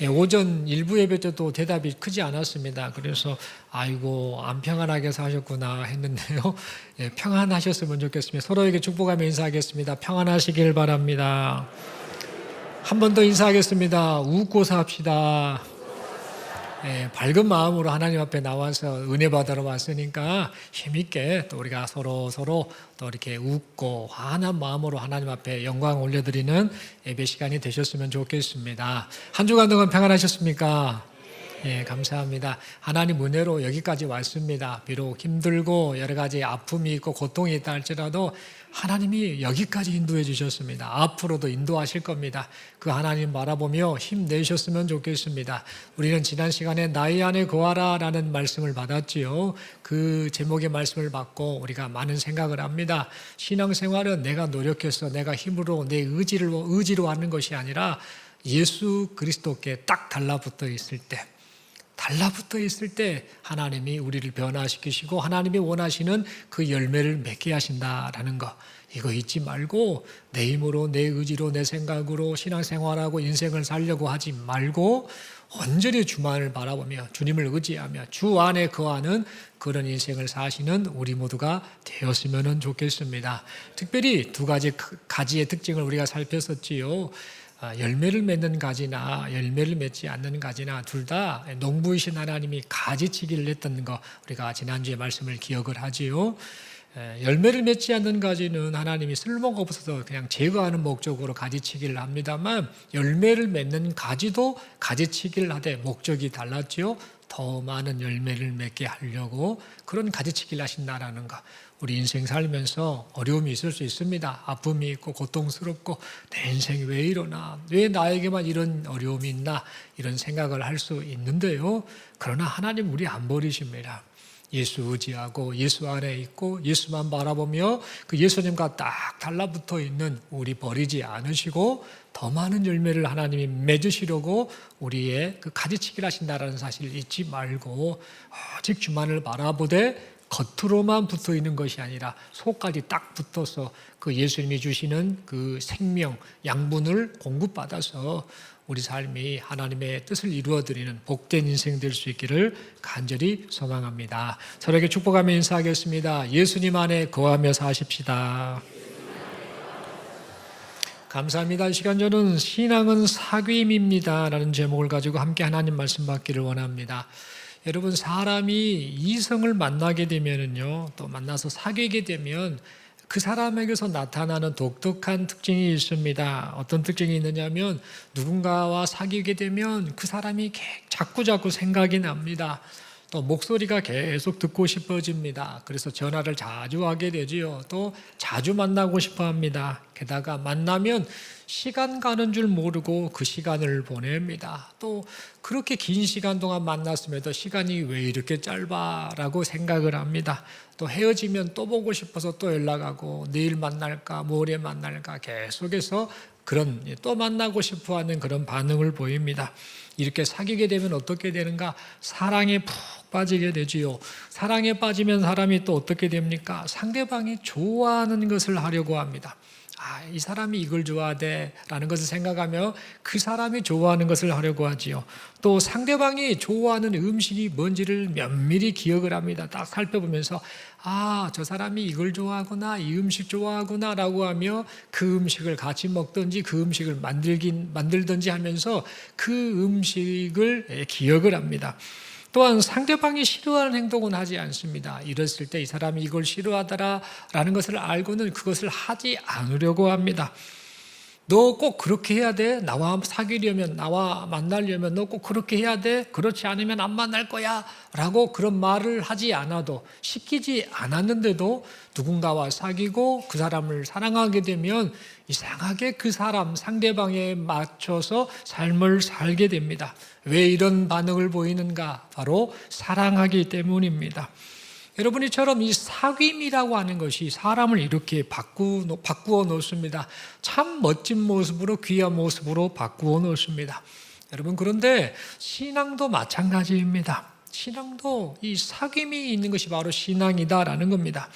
오전 일부 예배 때도 대답이 크지 않았습니다. 그래서 아이고 안 평안하게 사셨구나 했는데요. 평안하셨으면 좋겠습니다. 서로에게 축복하며 인사하겠습니다. 평안하시길 바랍니다. 한 번 더 인사하겠습니다. 웃고 삽시다. 밝은 마음으로 하나님 앞에 나와서 은혜 받으러 왔으니까 힘있게 또 우리가 서로 또 이렇게 웃고 환한 마음으로 하나님 앞에 영광 올려드리는 예배 시간이 되셨으면 좋겠습니다. 한 주간 동안 평안하셨습니까? 감사합니다. 하나님 은혜로 여기까지 왔습니다. 비록 힘들고 여러 가지 아픔이 있고 고통이 있다 할지라도 하나님이 여기까지 인도해 주셨습니다. 앞으로도 인도하실 겁니다. 그 하나님 바라보며 힘내셨으면 좋겠습니다. 우리는 지난 시간에 나의 안에 거하라 라는 말씀을 받았지요. 그 제목의 말씀을 받고 우리가 많은 생각을 합니다. 신앙생활은 내가 노력해서 내가 힘으로 내 의지로 하는 것이 아니라 예수 그리스도께 딱 달라붙어 있을 때 하나님이 우리를 변화시키시고 하나님이 원하시는 그 열매를 맺게 하신다라는 거, 이거 잊지 말고 내 힘으로 내 의지로 내 생각으로 신앙생활하고 인생을 살려고 하지 말고 온전히 주만을 바라보며 주님을 의지하며 주 안에 거하는 그런 인생을 사시는 우리 모두가 되었으면 좋겠습니다. 특별히 두 가지의 특징을 우리가 살폈었지요. 열매를 맺는 가지나 열매를 맺지 않는 가지나 둘 다 농부이신 하나님이 가지치기를 했던 거 우리가 지난주에 말씀을 기억을 하지요. 열매를 맺지 않는 가지는 하나님이 쓸모가 없어서 그냥 제거하는 목적으로 가지치기를 합니다만, 열매를 맺는 가지도 가지치기를 하되 목적이 달랐지요. 더 많은 열매를 맺게 하려고 그런 가지치기를 하신다라는 거. 우리 인생 살면서 어려움이 있을 수 있습니다. 아픔이 있고 고통스럽고 내 인생이 왜 이러나, 왜 나에게만 이런 어려움이 있나, 이런 생각을 할 수 있는데요. 그러나 하나님 우리 안 버리십니다. 예수 의지하고 예수 안에 있고 예수만 바라보며 그 예수님과 딱 달라붙어 있는 우리 버리지 않으시고 더 많은 열매를 하나님이 맺으시려고 우리의 그 가지치기를 하신다라는 사실을 잊지 말고 오직 주만을 바라보되 겉으로만 붙어 있는 것이 아니라 속까지 딱 붙어서 그 예수님이 주시는 그 생명, 양분을 공급받아서 우리 삶이 하나님의 뜻을 이루어드리는 복된 인생 될 수 있기를 간절히 소망합니다. 서로에게 축복하며 인사하겠습니다. 예수님 안에 거하며 사십시다. 감사합니다. 이 시간 저는 신앙은 사귐입니다 라는 제목을 가지고 함께 하나님 말씀 받기를 원합니다. 여러분, 사람이 이성을 만나게 되면은요, 또 만나서 사귀게 되면 그 사람에게서 나타나는 독특한 특징이 있습니다. 어떤 특징이 있느냐면 누군가와 사귀게 되면 그 사람이 자꾸 생각이 납니다. 또 목소리가 계속 듣고 싶어집니다. 그래서 전화를 자주 하게 되지요. 또 자주 만나고 싶어 합니다. 게다가 만나면 시간 가는 줄 모르고 그 시간을 보냅니다. 또 그렇게 긴 시간 동안 만났음에도 시간이 왜 이렇게 짧아라고 생각을 합니다. 또 헤어지면 또 보고 싶어서 또 연락하고 내일 만날까 모레 만날까 계속해서 그런 또 만나고 싶어하는 그런 반응을 보입니다. 이렇게 사귀게 되면 어떻게 되는가? 사랑에 푹 빠지게 되지요. 사랑에 빠지면 사람이 또 어떻게 됩니까? 상대방이 좋아하는 것을 하려고 합니다. 이 사람이 이걸 좋아하대 라는 것을 생각하며 그 사람이 좋아하는 것을 하려고 하지요. 또 상대방이 좋아하는 음식이 뭔지를 면밀히 기억을 합니다. 딱 살펴보면서 저 사람이 이걸 좋아하구나, 이 음식 좋아하구나 라고 하며 그 음식을 같이 먹든지 그 음식을 만들든지 하면서 그 음식을 기억을 합니다. 또한 상대방이 싫어하는 행동은 하지 않습니다. 이랬을 때 이 사람이 이걸 싫어하더라라는 것을 알고는 그것을 하지 않으려고 합니다. 너 꼭 그렇게 해야 돼? 나와 사귀려면, 나와 만나려면 너 꼭 그렇게 해야 돼? 그렇지 않으면 안 만날 거야 라고 그런 말을 하지 않아도, 시키지 않았는데도 누군가와 사귀고 그 사람을 사랑하게 되면 이상하게 그 사람, 상대방에 맞춰서 삶을 살게 됩니다. 왜 이런 반응을 보이는가? 바로 사랑하기 때문입니다. 여러분, 이처럼 이 사귐이라고 하는 것이 사람을 이렇게 바꾸어 놓습니다. 참 멋진 모습으로, 귀한 모습으로 바꾸어 놓습니다. 여러분, 그런데 신앙도 마찬가지입니다. 신앙도 이 사귐이 있는 것이 바로 신앙이다라는 겁니다.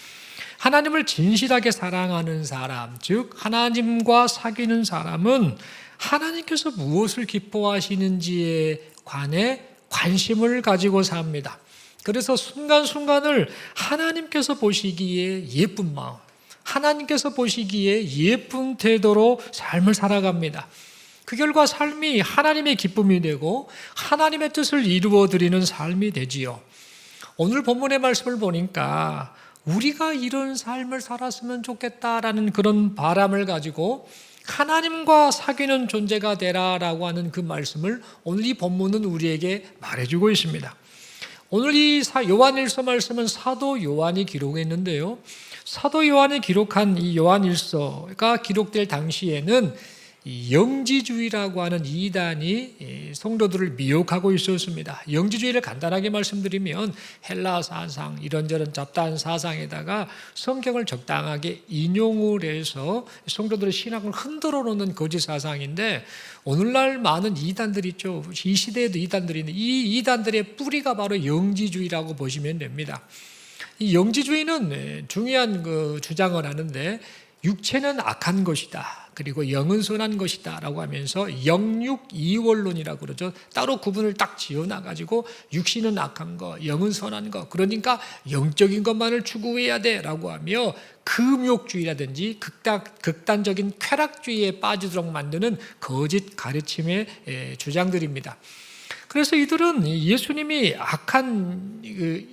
하나님을 진실하게 사랑하는 사람, 즉 하나님과 사귀는 사람은 하나님께서 무엇을 기뻐하시는지에 관해 관심을 가지고 삽니다. 그래서 순간순간을 하나님께서 보시기에 예쁜 마음, 하나님께서 보시기에 예쁜 태도로 삶을 살아갑니다. 그 결과 삶이 하나님의 기쁨이 되고 하나님의 뜻을 이루어드리는 삶이 되지요. 오늘 본문의 말씀을 보니까 우리가 이런 삶을 살았으면 좋겠다라는 그런 바람을 가지고 하나님과 사귀는 존재가 되라라고 하는 그 말씀을 오늘 이 본문은 우리에게 말해주고 있습니다. 오늘 이 요한일서 말씀은 사도 요한이 기록했는데요. 사도 요한이 기록한 이 요한일서가 기록될 당시에는 영지주의라고 하는 이단이 성도들을 미혹하고 있었습니다. 영지주의를 간단하게 말씀드리면 헬라 사상, 이런저런 잡다한 사상에다가 성경을 적당하게 인용을 해서 성도들의 신앙을 흔들어 놓는 거짓 사상인데, 오늘날 많은 이단들이 있죠. 이 시대에도 이단들이 있는데 이 이단들의 뿌리가 바로 영지주의라고 보시면 됩니다. 이 영지주의는 중요한 그 주장을 하는데, 육체는 악한 것이다, 그리고 영은 선한 것이다 라고 하면서 영육이원론이라고 그러죠. 따로 구분을 딱 지어놔가지고 육신은 악한 거, 영은 선한 거, 그러니까 영적인 것만을 추구해야 돼 라고 하며 금욕주의라든지 극단적인 쾌락주의에 빠지도록 만드는 거짓 가르침의 주장들입니다. 그래서 이들은 예수님이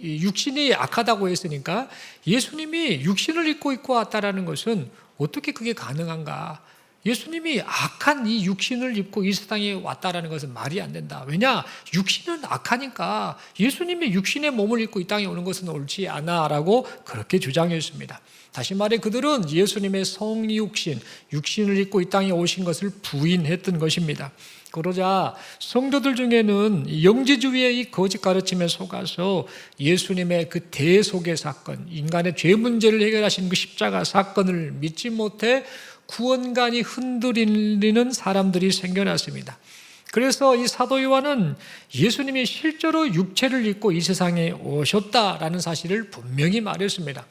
육신이 악하다고 했으니까 예수님이 육신을 입고 왔다라는 것은 어떻게 그게 가능한가? 예수님이 악한 이 육신을 입고 이 세상에 왔다라는 것은 말이 안 된다. 왜냐? 육신은 악하니까 예수님이 육신의 몸을 입고 이 땅에 오는 것은 옳지 않아라고 그렇게 주장했습니다. 다시 말해 그들은 예수님의 성육신, 육신을 입고 이 땅에 오신 것을 부인했던 것입니다. 그러자 성도들 중에는 영지주의의 이 거짓 가르침에 속아서 예수님의 그 대속의 사건, 인간의 죄 문제를 해결하신 그 십자가 사건을 믿지 못해 구원관이 흔들리는 사람들이 생겨났습니다. 그래서 이 사도 요한은 예수님이 실제로 육체를 입고 이 세상에 오셨다라는 사실을 분명히 말했습니다.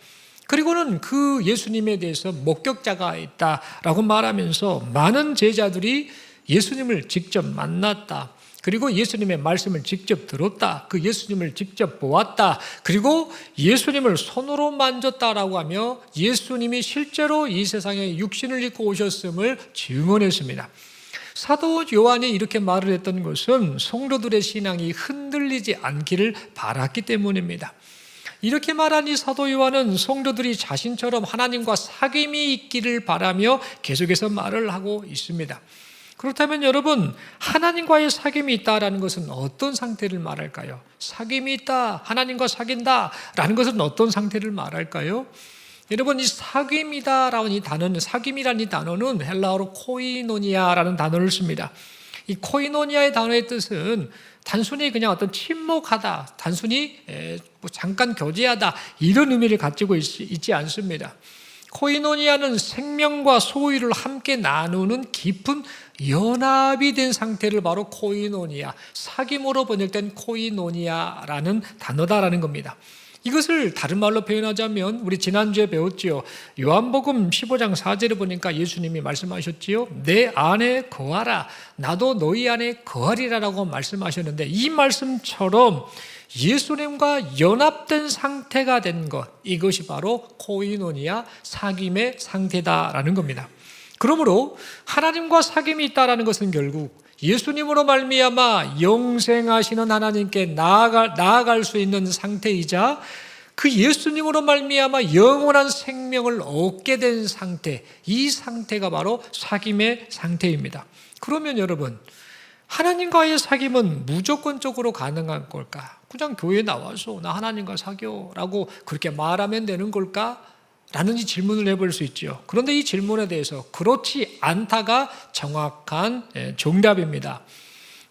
그리고는 그 예수님에 대해서 목격자가 있다라고 말하면서 많은 제자들이 예수님을 직접 만났다, 그리고 예수님의 말씀을 직접 들었다, 그 예수님을 직접 보았다, 그리고 예수님을 손으로 만졌다라고 하며 예수님이 실제로 이 세상에 육신을 입고 오셨음을 증언했습니다. 사도 요한이 이렇게 말을 했던 것은 성도들의 신앙이 흔들리지 않기를 바랐기 때문입니다. 이렇게 말한 이 사도 요한은 성도들이 자신처럼 하나님과 사귐이 있기를 바라며 계속해서 말을 하고 있습니다. 그렇다면 여러분, 하나님과의 사귐이 있다라는 것은 어떤 상태를 말할까요? 사귐이 있다, 하나님과 사귄다라는 것은 어떤 상태를 말할까요? 여러분, 이 사귐이다라는 이 단어는, 사귐이라는 이 단어는 헬라어로 코이노니아라는 단어를 씁니다. 이 코이노니아의 단어의 뜻은 단순히 그냥 어떤 침묵하다, 단순히 잠깐 교제하다, 이런 의미를 가지고 있지 않습니다. 코이노니아는 생명과 소유를 함께 나누는 깊은 연합이 된 상태를 바로 코이노니아, 사귐으로 번역된 코이노니아라는 단어다라는 겁니다. 이것을 다른 말로 표현하자면 우리 지난주에 배웠지요. 요한복음 15장 4절에 보니까 예수님이 말씀하셨지요. 내 안에 거하라, 나도 너희 안에 거하리라라고 말씀하셨는데, 이 말씀처럼 예수님과 연합된 상태가 된 것, 이것이 바로 코이노니아, 사귐의 상태다라는 겁니다. 그러므로 하나님과 사귐이 있다라는 것은 결국 예수님으로 말미암아 영생하시는 하나님께 나아갈 수 있는 상태이자 그 예수님으로 말미암아 영원한 생명을 얻게 된 상태, 이 상태가 바로 사귐의 상태입니다. 그러면 여러분, 하나님과의 사귐은 무조건적으로 가능한 걸까? 그냥 교회에 나와서 나 하나님과 사귐라고 그렇게 말하면 되는 걸까? 라는 이 질문을 해볼 수 있죠. 그런데 이 질문에 대해서 그렇지 않다가 정확한 정답입니다.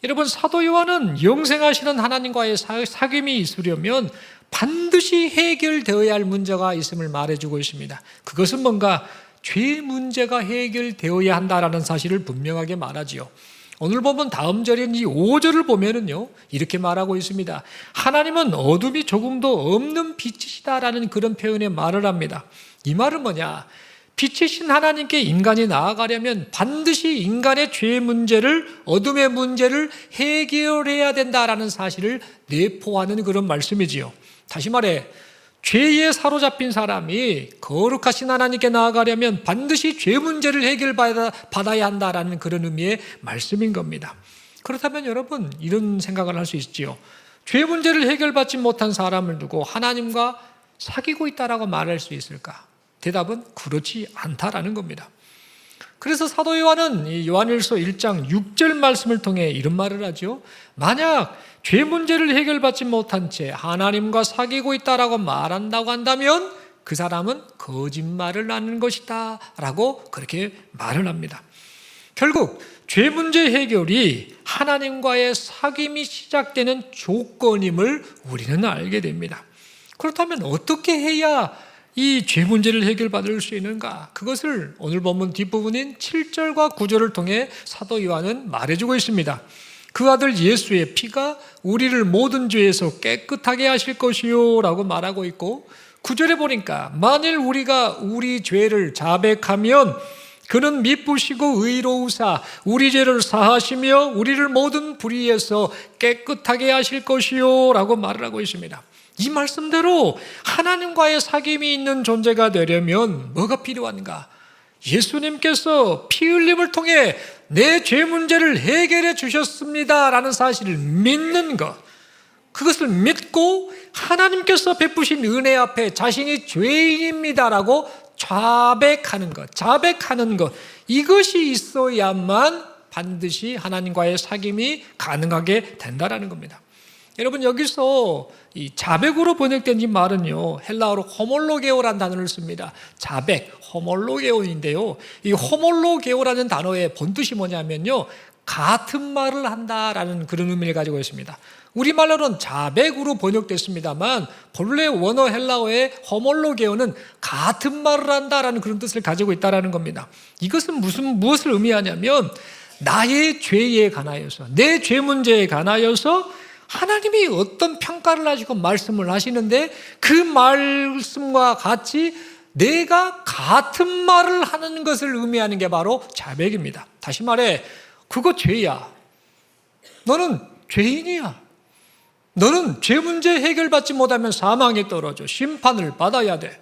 여러분, 사도 요한은 영생하시는 하나님과의 사귐이 있으려면 반드시 해결되어야 할 문제가 있음을 말해주고 있습니다. 그것은 뭔가 죄 문제가 해결되어야 한다라는 사실을 분명하게 말하지요. 오늘 보면 다음 절인 이 5절을 보면은요, 이렇게 말하고 있습니다. 하나님은 어둠이 조금도 없는 빛이시다라는 그런 표현의 말을 합니다. 이 말은 뭐냐? 빛이신 하나님께 인간이 나아가려면 반드시 인간의 죄 문제를, 어둠의 문제를 해결해야 된다라는 사실을 내포하는 그런 말씀이지요. 다시 말해 죄에 사로잡힌 사람이 거룩하신 하나님께 나아가려면 반드시 죄 문제를 해결받아야 한다라는 그런 의미의 말씀인 겁니다. 그렇다면 여러분 이런 생각을 할 수 있지요. 죄 문제를 해결받지 못한 사람을 두고 하나님과 사귀고 있다라고 말할 수 있을까? 대답은 그렇지 않다라는 겁니다. 그래서 사도 요한은 이 요한일서 1장 6절 말씀을 통해 이런 말을 하죠. 만약 죄 문제를 해결받지 못한 채 하나님과 사귀고 있다라고 말한다고 한다면 그 사람은 거짓말을 하는 것이다 라고 그렇게 말을 합니다. 결국 죄 문제 해결이 하나님과의 사귐이 시작되는 조건임을 우리는 알게 됩니다. 그렇다면 어떻게 해야 이 죄 문제를 해결받을 수 있는가? 그것을 오늘 본문 뒷부분인 7절과 9절을 통해 사도 요한은 말해주고 있습니다. 그 아들 예수의 피가 우리를 모든 죄에서 깨끗하게 하실 것이요 라고 말하고 있고, 9절에 보니까 만일 우리가 우리 죄를 자백하면 그는 미쁘시고 의로우사 우리 죄를 사하시며 우리를 모든 불의에서 깨끗하게 하실 것이요 라고 말을 하고 있습니다. 이 말씀대로 하나님과의 사귐이 있는 존재가 되려면 뭐가 필요한가? 예수님께서 피 흘림을 통해 내 죄 문제를 해결해 주셨습니다라는 사실을 믿는 것, 그것을 믿고 하나님께서 베푸신 은혜 앞에 자신이 죄인입니다라고 자백하는 것, 이것이 있어야만 반드시 하나님과의 사귐이 가능하게 된다라는 겁니다. 여러분 여기서 이 자백으로 번역된 이 말은요, 헬라어로 호몰로게오라는 단어를 씁니다. 자백, 호몰로게오인데요, 이 호몰로게오라는 단어의 본뜻이 뭐냐면요, 같은 말을 한다라는 그런 의미를 가지고 있습니다. 우리말로는 자백으로 번역됐습니다만 본래 원어 헬라어의 호몰로게오는 같은 말을 한다라는 그런 뜻을 가지고 있다라는 겁니다. 이것은 무엇을 의미하냐면 나의 죄에 관하여서, 내 죄 문제에 관하여서 하나님이 어떤 평가를 하시고 말씀을 하시는데 그 말씀과 같이 내가 같은 말을 하는 것을 의미하는 게 바로 자백입니다. 다시 말해 그거 죄야. 너는 죄인이야. 너는 죄 문제 해결받지 못하면 사망에 떨어져 심판을 받아야 돼.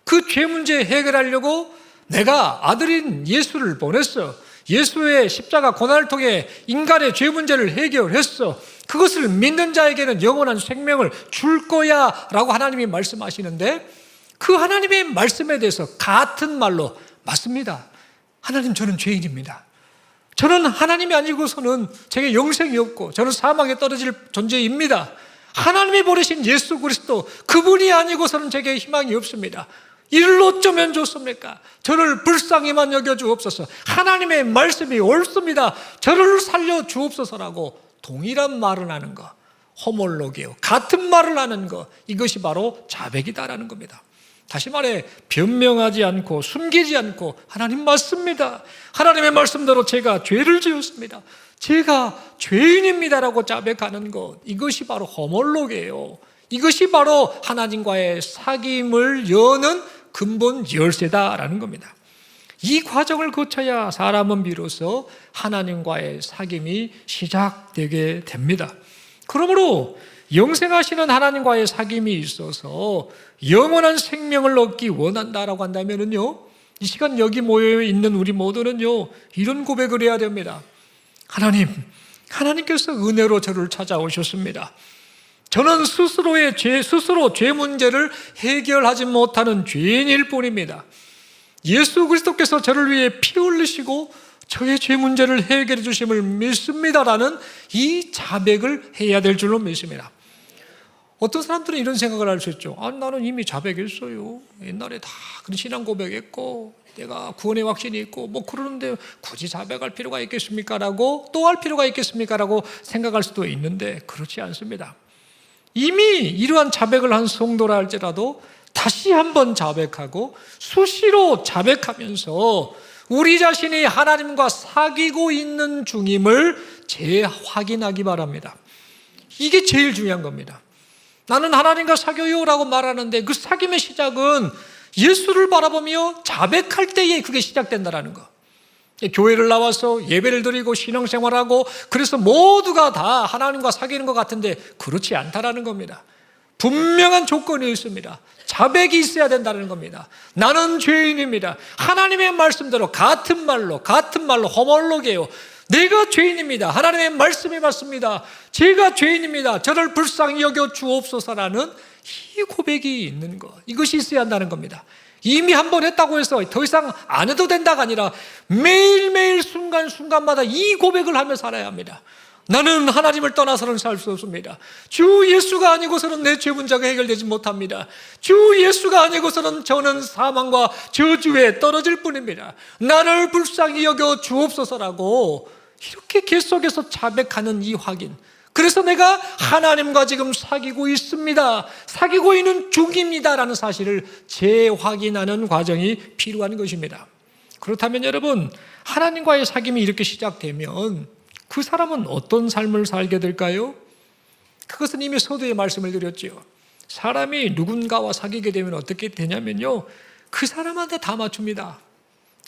그 죄 문제 해결하려고 내가 아들인 예수를 보냈어. 예수의 십자가 고난을 통해 인간의 죄 문제를 해결했어. 그것을 믿는 자에게는 영원한 생명을 줄 거야 라고 하나님이 말씀하시는데, 그 하나님의 말씀에 대해서 같은 말로 맞습니다. 하나님, 저는 죄인입니다. 저는 하나님이 아니고서는 제게 영생이 없고 저는 사망에 떨어질 존재입니다. 하나님이 보내신 예수 그리스도, 그분이 아니고서는 제게 희망이 없습니다. 이를 어쩌면 좋습니까? 저를 불쌍히만 여겨주옵소서. 하나님의 말씀이 옳습니다. 저를 살려주옵소서라고 동일한 말을 하는 것, 호몰로게오, 같은 말을 하는 것, 이것이 바로 자백이다라는 겁니다. 다시 말해 변명하지 않고 숨기지 않고 하나님 맞습니다. 하나님의 말씀대로 제가 죄를 지었습니다. 제가 죄인입니다라고 자백하는 것, 이것이 바로 호몰로게오, 이것이 바로 하나님과의 사귐을 여는 근본 열쇠다라는 겁니다. 이 과정을 거쳐야 사람은 비로소 하나님과의 사귐이 시작되게 됩니다. 그러므로 영생하시는 하나님과의 사귐이 있어서 영원한 생명을 얻기 원한다라고 한다면요, 이 시간 여기 모여 있는 우리 모두는요, 이런 고백을 해야 됩니다. 하나님께서 은혜로 저를 찾아오셨습니다. 저는 스스로 죄 문제를 해결하지 못하는 죄인일 뿐입니다. 예수 그리스도께서 저를 위해 피 흘리시고 저의 죄 문제를 해결해 주심을 믿습니다라는 이 자백을 해야 될 줄로 믿습니다. 어떤 사람들은 이런 생각을 할 수 있죠. 나는 이미 자백했어요. 옛날에 다 그런 신앙 고백했고 내가 구원의 확신이 있고 뭐 그러는데 굳이 자백할 필요가 있겠습니까? 라고, 또 할 필요가 있겠습니까? 라고 생각할 수도 있는데 그렇지 않습니다. 이미 이러한 자백을 한 성도라 할지라도 다시 한번 자백하고 수시로 자백하면서 우리 자신이 하나님과 사귀고 있는 중임을 재확인하기 바랍니다. 이게 제일 중요한 겁니다. 나는 하나님과 사귀어요 라고 말하는데 그 사귐의 시작은 예수를 바라보며 자백할 때에 그게 시작된다라는 거. 교회를 나와서 예배를 드리고 신앙생활하고 그래서 모두가 다 하나님과 사귀는 것 같은데 그렇지 않다라는 겁니다. 분명한 조건이 있습니다. 자백이 있어야 된다는 겁니다. 나는 죄인입니다. 하나님의 말씀대로 같은 말로 호몰로게요. 내가 죄인입니다. 하나님의 말씀이 맞습니다. 제가 죄인입니다. 저를 불쌍히 여겨 주옵소서라는 이 고백이 있는 것, 이것이 있어야 한다는 겁니다. 이미 한 번 했다고 해서 더 이상 안 해도 된다가 아니라 매일매일 순간순간마다 이 고백을 하며 살아야 합니다. 나는 하나님을 떠나서는 살 수 없습니다. 주 예수가 아니고서는 내 죄 문제가 해결되지 못합니다. 주 예수가 아니고서는 저는 사망과 저주에 떨어질 뿐입니다. 나를 불쌍히 여겨 주옵소서라고 이렇게 계속해서 자백하는 이 확인. 그래서 내가 하나님과 지금 사귀고 있습니다. 사귀고 있는 중입니다라는 사실을 재확인하는 과정이 필요한 것입니다. 그렇다면 여러분, 하나님과의 사귐이 이렇게 시작되면 그 사람은 어떤 삶을 살게 될까요? 그것은 이미 서두에 말씀을 드렸죠. 사람이 누군가와 사귀게 되면 어떻게 되냐면요, 그 사람한테 다 맞춥니다.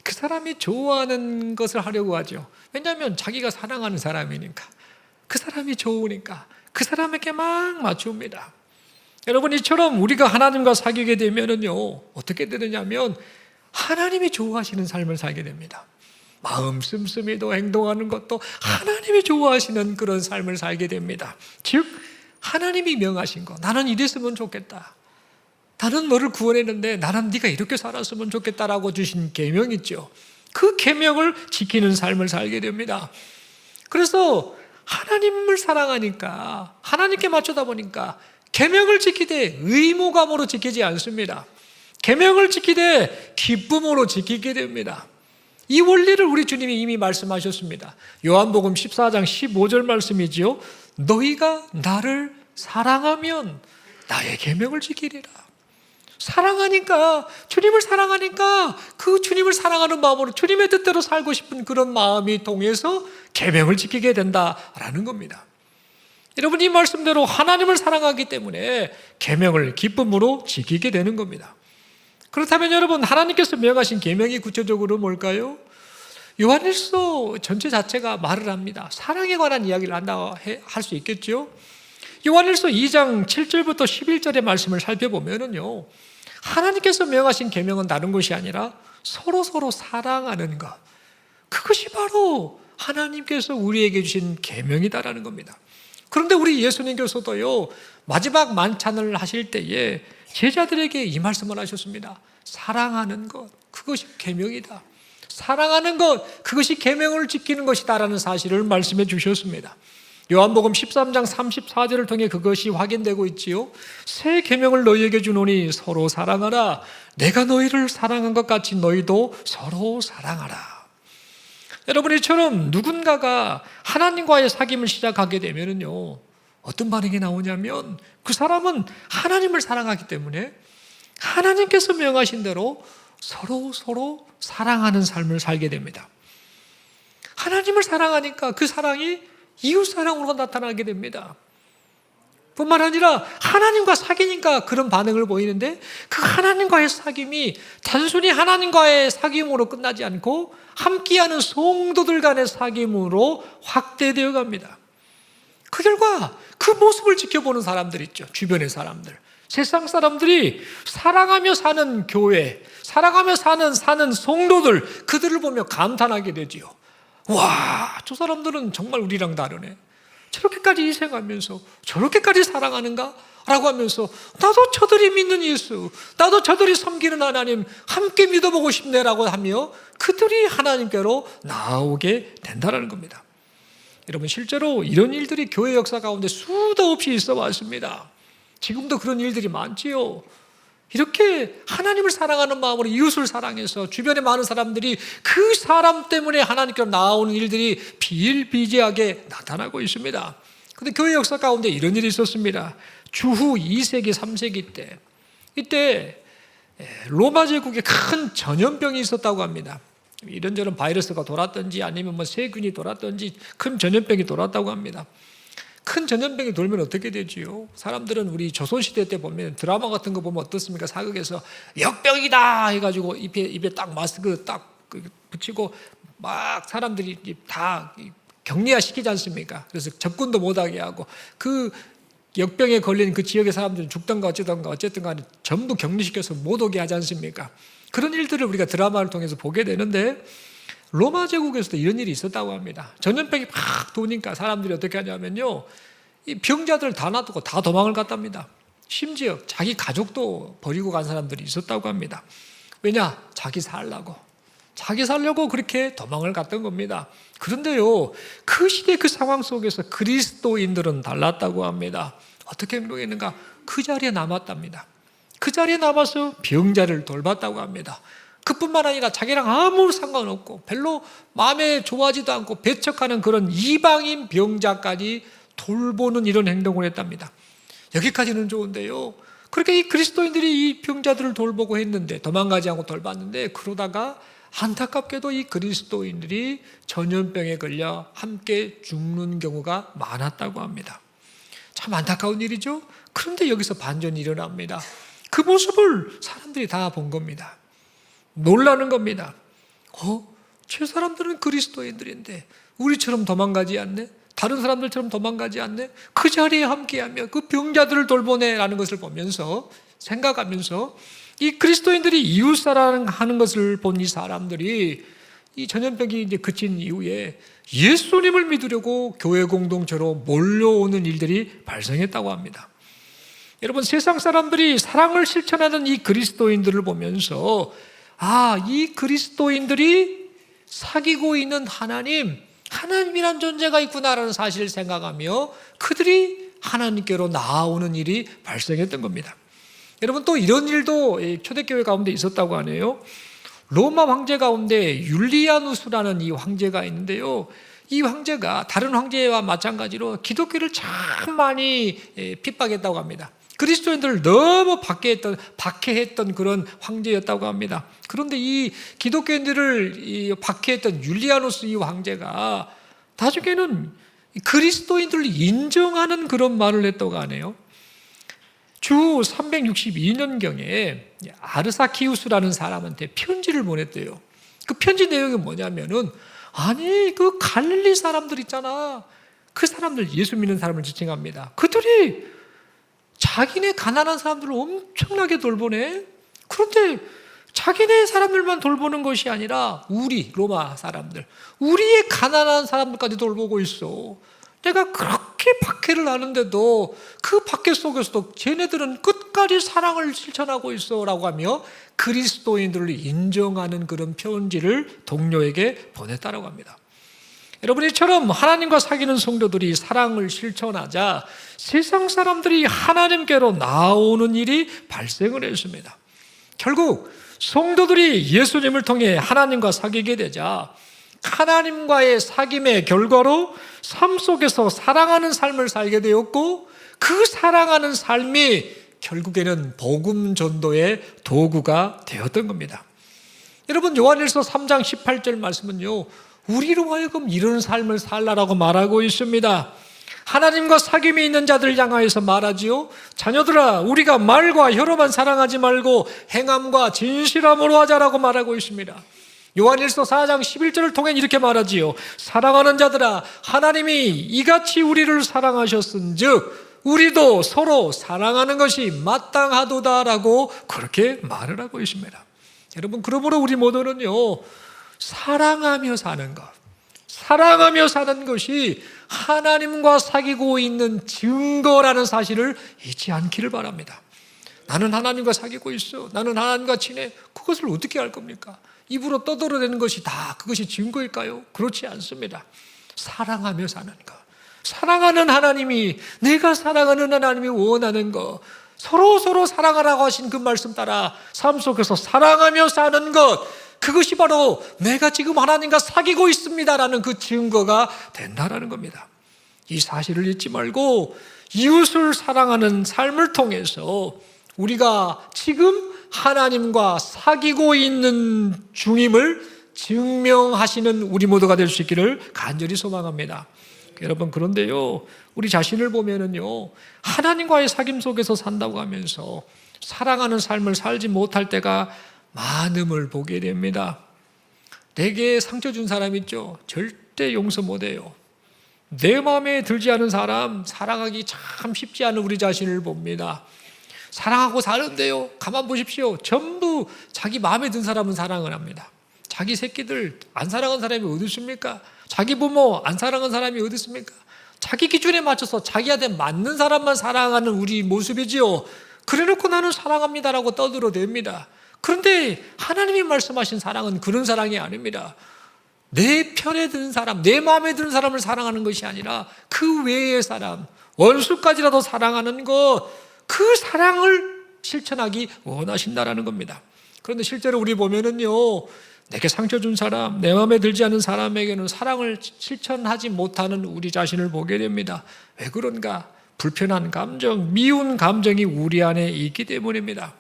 그 사람이 좋아하는 것을 하려고 하죠. 왜냐하면 자기가 사랑하는 사람이니까, 그 사람이 좋으니까 그 사람에게 막 맞춥니다. 여러분, 이처럼 우리가 하나님과 사귀게 되면은요, 어떻게 되느냐면 하나님이 좋아하시는 삶을 살게 됩니다. 마음 씀씀이도 행동하는 것도 하나님이 좋아하시는 그런 삶을 살게 됩니다. 즉 하나님이 명하신 거, 나는 이랬으면 좋겠다, 나는 너를 구원했는데 나는 네가 이렇게 살았으면 좋겠다라고 주신 계명 있죠. 그 계명을 지키는 삶을 살게 됩니다. 그래서 하나님을 사랑하니까, 하나님께 맞추다 보니까 계명을 지키되 의무감으로 지키지 않습니다. 계명을 지키되 기쁨으로 지키게 됩니다. 이 원리를 우리 주님이 이미 말씀하셨습니다. 요한복음 14장 15절 말씀이지요. 너희가 나를 사랑하면 나의 계명을 지키리라. 사랑하니까, 주님을 사랑하니까 그 주님을 사랑하는 마음으로 주님의 뜻대로 살고 싶은 그런 마음이 통해서 계명을 지키게 된다라는 겁니다. 여러분, 이 말씀대로 하나님을 사랑하기 때문에 계명을 기쁨으로 지키게 되는 겁니다. 그렇다면 여러분, 하나님께서 명하신 계명이 구체적으로 뭘까요? 요한일서 전체 자체가 말을 합니다. 사랑에 관한 이야기를 한다 할 수 있겠죠. 요한일서 2장 7절부터 11절의 말씀을 살펴보면은요, 하나님께서 명하신 계명은 다른 것이 아니라 서로 사랑하는 것, 그것이 바로 하나님께서 우리에게 주신 계명이다라는 겁니다. 그런데 우리 예수님께서도요, 마지막 만찬을 하실 때에 제자들에게 이 말씀을 하셨습니다. 사랑하는 것, 그것이 계명이다. 사랑하는 것, 그것이 계명을 지키는 것이다라는 사실을 말씀해 주셨습니다. 요한복음 13장 34절을 통해 그것이 확인되고 있지요. 새 계명을 너희에게 주노니 서로 사랑하라. 내가 너희를 사랑한 것 같이 너희도 서로 사랑하라. 여러분, 이처럼 누군가가 하나님과의 사귐을 시작하게 되면은요, 어떤 반응이 나오냐면 그 사람은 하나님을 사랑하기 때문에 하나님께서 명하신 대로 서로 사랑하는 삶을 살게 됩니다. 하나님을 사랑하니까 그 사랑이 이웃사랑으로 나타나게 됩니다. 뿐만 아니라 하나님과 사귀니까 그런 반응을 보이는데, 그 하나님과의 사귐이 단순히 하나님과의 사귐으로 끝나지 않고 함께하는 성도들 간의 사귐으로 확대되어 갑니다. 그 결과 그 모습을 지켜보는 사람들 있죠. 주변의 사람들, 세상 사람들이 사랑하며 사는 교회, 사랑하며 사는 성도들, 그들을 보며 감탄하게 되지요. 와, 저 사람들은 정말 우리랑 다르네. 저렇게까지 희생하면서 저렇게까지 사랑하는가? 라고 하면서 나도 저들이 믿는 예수, 나도 저들이 섬기는 하나님 함께 믿어보고 싶네라고 하며 그들이 하나님께로 나오게 된다는 겁니다. 여러분, 실제로 이런 일들이 교회 역사 가운데 수도 없이 있어 왔습니다. 지금도 그런 일들이 많지요. 이렇게 하나님을 사랑하는 마음으로 이웃을 사랑해서 주변에 많은 사람들이 그 사람 때문에 하나님께로 나오는 일들이 비일비재하게 나타나고 있습니다. 그런데 교회 역사 가운데 이런 일이 있었습니다. 주후 2세기, 3세기 때, 이때 로마 제국에 큰 전염병이 있었다고 합니다. 이런저런 바이러스가 돌았든지 아니면 세균이 돌았든지 큰 전염병이 돌았다고 합니다. 큰 전염병이 돌면 어떻게 되지요? 사람들은 우리 조선시대 때 보면 드라마 같은 거 보면 어떻습니까? 사극에서 역병이다 해가지고 입에 딱 마스크 딱 붙이고 막 사람들이 다 격리화 시키지 않습니까? 그래서 접근도 못하게 하고 그 역병에 걸린 그 지역의 사람들은 죽던가 어쨌든 간에 전부 격리시켜서 못 오게 하지 않습니까? 그런 일들을 우리가 드라마를 통해서 보게 되는데 로마 제국에서도 이런 일이 있었다고 합니다. 전염병이 막 도니까 사람들이 어떻게 하냐면요, 이 병자들 다 놔두고 다 도망을 갔답니다. 심지어 자기 가족도 버리고 간 사람들이 있었다고 합니다. 왜냐? 자기 살려고 그렇게 도망을 갔던 겁니다. 그런데요, 그 시대 그 상황 속에서 그리스도인들은 달랐다고 합니다. 어떻게 행동했는가? 그 자리에 남았답니다. 그 자리에 남아서 병자를 돌봤다고 합니다. 그뿐만 아니라 자기랑 아무 상관없고 별로 마음에 좋아하지도 않고 배척하는 그런 이방인 병자까지 돌보는 이런 행동을 했답니다. 여기까지는 좋은데요, 그렇게 이 그리스도인들이 이 병자들을 돌보고 했는데, 도망가지 않고 돌봤는데, 그러다가 안타깝게도 이 그리스도인들이 전염병에 걸려 함께 죽는 경우가 많았다고 합니다. 참 안타까운 일이죠. 그런데 여기서 반전이 일어납니다. 그 모습을 사람들이 다 본 겁니다. 놀라는 겁니다. 저 사람들은 그리스도인들인데 우리처럼 도망가지 않네? 다른 사람들처럼 도망가지 않네? 그 자리에 함께하며 그 병자들을 돌보네라는 것을 보면서 생각하면서 이 그리스도인들이 이웃사랑하는 것을 본 이 사람들이 이 전염병이 이제 그친 이후에 예수님을 믿으려고 교회 공동체로 몰려오는 일들이 발생했다고 합니다. 여러분, 세상 사람들이 사랑을 실천하는 이 그리스도인들을 보면서 이 그리스도인들이 사귀고 있는 하나님이란 존재가 있구나라는 사실을 생각하며 그들이 하나님께로 나아오는 일이 발생했던 겁니다. 여러분, 또 이런 일도 초대교회 가운데 있었다고 하네요. 로마 황제 가운데 율리아누스라는 이 황제가 있는데요, 이 황제가 다른 황제와 마찬가지로 기독교를 참 많이 핍박했다고 합니다. 그리스도인들을 너무 박해했던 그런 황제였다고 합니다. 그런데 이 기독교인들을 박해했던 율리아누스 이 황제가 나중에는 그리스도인들을 인정하는 그런 말을 했다고 하네요. 주 362년경에 아르사키우스라는 사람한테 편지를 보냈대요. 그 편지 내용이 뭐냐면은, 그 갈릴리 사람들 있잖아, 그 사람들, 예수 믿는 사람을 지칭합니다. 그들이 자기네 가난한 사람들을 엄청나게 돌보네. 그런데 자기네 사람들만 돌보는 것이 아니라 우리 로마 사람들, 우리의 가난한 사람들까지 돌보고 있어. 내가 그렇게 박해를 하는데도 그 박해 속에서도 쟤네들은 끝까지 사랑을 실천하고 있어 라고 하며 그리스도인들을 인정하는 그런 편지를 동료에게 보냈다고 합니다. 여러분, 이처럼 하나님과 사귀는 성도들이 사랑을 실천하자 세상 사람들이 하나님께로 나오는 일이 발생을 했습니다. 결국 성도들이 예수님을 통해 하나님과 사귀게 되자 하나님과의 사귐의 결과로 삶 속에서 사랑하는 삶을 살게 되었고, 그 사랑하는 삶이 결국에는 복음 전도의 도구가 되었던 겁니다. 여러분, 요한일서 3장 18절 말씀은요, 우리로 하여금 이런 삶을 살라라고 말하고 있습니다. 하나님과 사귐이 있는 자들 향하여서 말하지요. 자녀들아, 우리가 말과 혀로만 사랑하지 말고 행함과 진실함으로 하자라고 말하고 있습니다. 요한일서 4장 11절을 통해 이렇게 말하지요. 사랑하는 자들아, 하나님이 이같이 우리를 사랑하셨은즉 우리도 서로 사랑하는 것이 마땅하도다라고 그렇게 말을 하고 있습니다. 여러분, 그러므로 우리 모두는요, 사랑하며 사는 것, 사랑하며 사는 것이 하나님과 사귀고 있는 증거라는 사실을 잊지 않기를 바랍니다. 나는 하나님과 사귀고 있어, 나는 하나님과 친해, 그것을 어떻게 할 겁니까? 입으로 떠들어대는 것이 다 그것이 증거일까요? 그렇지 않습니다. 사랑하며 사는 것, 사랑하는 하나님이, 내가 사랑하는 하나님이 원하는 것, 서로 사랑하라고 하신 그 말씀 따라 삶 속에서 사랑하며 사는 것, 그것이 바로 내가 지금 하나님과 사귀고 있습니다라는 그 증거가 된다라는 겁니다. 이 사실을 잊지 말고 이웃을 사랑하는 삶을 통해서 우리가 지금 하나님과 사귀고 있는 중임을 증명하시는 우리 모두가 될 수 있기를 간절히 소망합니다. 여러분, 그런데요, 우리 자신을 보면은요, 하나님과의 사귐 속에서 산다고 하면서 사랑하는 삶을 살지 못할 때가 많음을 보게 됩니다. 내게 상처 준 사람 있죠? 절대 용서 못해요. 내 마음에 들지 않은 사람 사랑하기 참 쉽지 않은 우리 자신을 봅니다. 사랑하고 사는데요, 가만 보십시오. 전부 자기 마음에 든 사람은 사랑을 합니다. 자기 새끼들 안 사랑한 사람이 어디 있습니까? 자기 부모 안 사랑한 사람이 어디 있습니까? 자기 기준에 맞춰서 자기한테 맞는 사람만 사랑하는 우리 모습이지요. 그래놓고 나는 사랑합니다라고 떠들어댑니다. 그런데 하나님이 말씀하신 사랑은 그런 사랑이 아닙니다. 내 편에 드는 사람, 내 마음에 드는 사람을 사랑하는 것이 아니라 그 외의 사람, 원수까지라도 사랑하는 것, 그 사랑을 실천하기 원하신다라는 겁니다. 그런데 실제로 우리 보면은요, 내게 상처 준 사람, 내 마음에 들지 않은 사람에게는 사랑을 실천하지 못하는 우리 자신을 보게 됩니다. 왜 그런가? 불편한 감정, 미운 감정이 우리 안에 있기 때문입니다.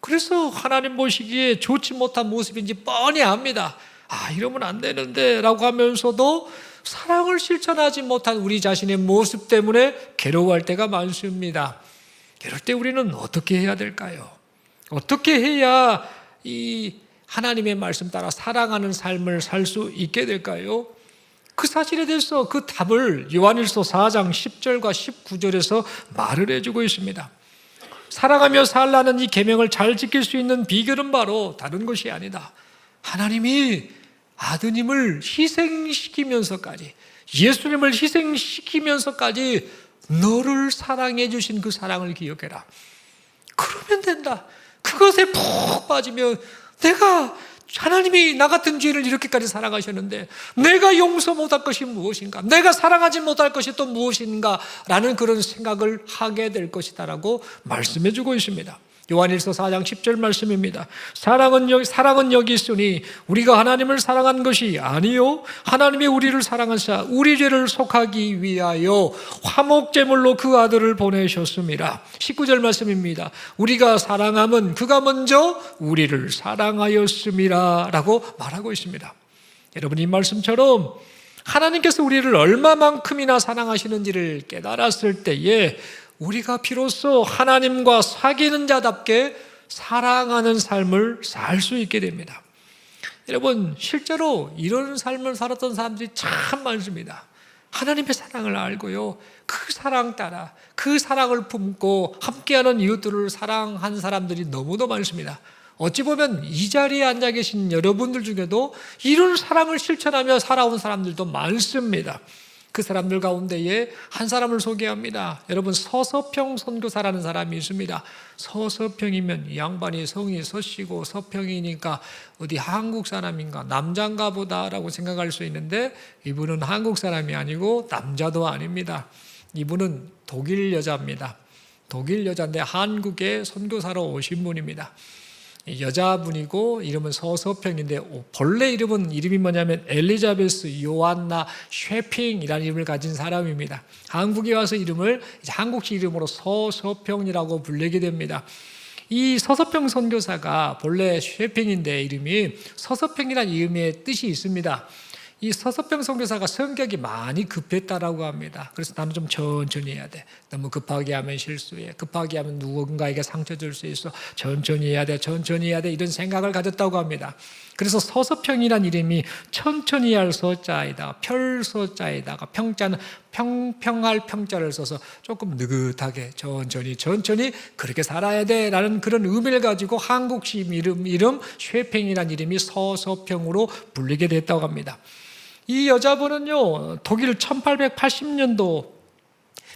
그래서 하나님 보시기에 좋지 못한 모습인지 뻔히 압니다. 아, 이러면 안 되는데 라고 하면서도 사랑을 실천하지 못한 우리 자신의 모습 때문에 괴로워할 때가 많습니다. 이럴 때 우리는 어떻게 해야 될까요? 어떻게 해야 이 하나님의 말씀 따라 사랑하는 삶을 살 수 있게 될까요? 그 사실에 대해서 그 답을 요한일서 4장 10절과 19절에서 말을 해주고 있습니다. 사랑하며 살라는 이 계명을 잘 지킬 수 있는 비결은 바로 다른 것이 아니다. 하나님이 아드님을 희생시키면서까지, 예수님을 희생시키면서까지 너를 사랑해 주신 그 사랑을 기억해라. 그러면 된다. 그것에 푹 빠지면 내가, 하나님이 나 같은 죄를 이렇게까지 사랑하셨는데 내가 용서 못할 것이 무엇인가, 내가 사랑하지 못할 것이 또 무엇인가 라는 그런 생각을 하게 될 것이다 라고 말씀해 주고 있습니다. 요한일서 4장 10절 말씀입니다. 사랑은 여기 있으니 우리가 하나님을 사랑한 것이 아니요 하나님이 우리를 사랑하사 우리 죄를 속하기 위하여 화목제물로 그 아들을 보내셨습니다. 19절 말씀입니다. 우리가 사랑함은 그가 먼저 우리를 사랑하였습니다 라고 말하고 있습니다. 여러분, 이 말씀처럼 하나님께서 우리를 얼마만큼이나 사랑하시는지를 깨달았을 때에 우리가 비로소 하나님과 사귀는 자답게 사랑하는 삶을 살 수 있게 됩니다. 여러분, 실제로 이런 삶을 살았던 사람들이 참 많습니다. 하나님의 사랑을 알고요, 그 사랑 따라 그 사랑을 품고 함께하는 이웃들을 사랑한 사람들이 너무도 많습니다. 어찌 보면 이 자리에 앉아 계신 여러분들 중에도 이런 사랑을 실천하며 살아온 사람들도 많습니다. 그 사람들 가운데에 한 사람을 소개합니다. 여러분, 서서평 선교사라는 사람이 있습니다. 서서평이면 이 양반이 성이 서씨고 서평이니까 어디 한국 사람인가, 남자인가 보다라고 생각할 수 있는데 이분은 한국 사람이 아니고 남자도 아닙니다. 이분은 독일 여자입니다. 독일 여자인데 한국에 선교사로 오신 분입니다. 여자분이고 이름은 서서평인데 본래 이름이 뭐냐면 엘리자베스 요한나 쉐핑이라는 이름을 가진 사람입니다. 한국에 와서 이름을 한국식 이름으로 서서평이라고 불리게 됩니다. 이 서서평 선교사가 본래 쉐핑인데 이름이 서서평이라는 이름의 뜻이 있습니다. 이 서서평 선교사가 성격이 많이 급했다라고 합니다. 그래서 나는 좀 천천히 해야 돼. 너무 급하게 하면 실수해. 급하게 하면 누군가에게 상처 줄 수 있어. 천천히 해야 돼. 천천히 해야 돼. 이런 생각을 가졌다고 합니다. 그래서 서서평이란 이름이 천천히 할 서자에다가 펼서자에다가 평자는 평평할 평자를 써서 조금 느긋하게 천천히 그렇게 살아야 돼 라는 그런 의미를 가지고 한국식 이름 쉐팽이라는 이름이 서서평으로 불리게 됐다고 합니다. 이 여자분은요, 독일 1880년도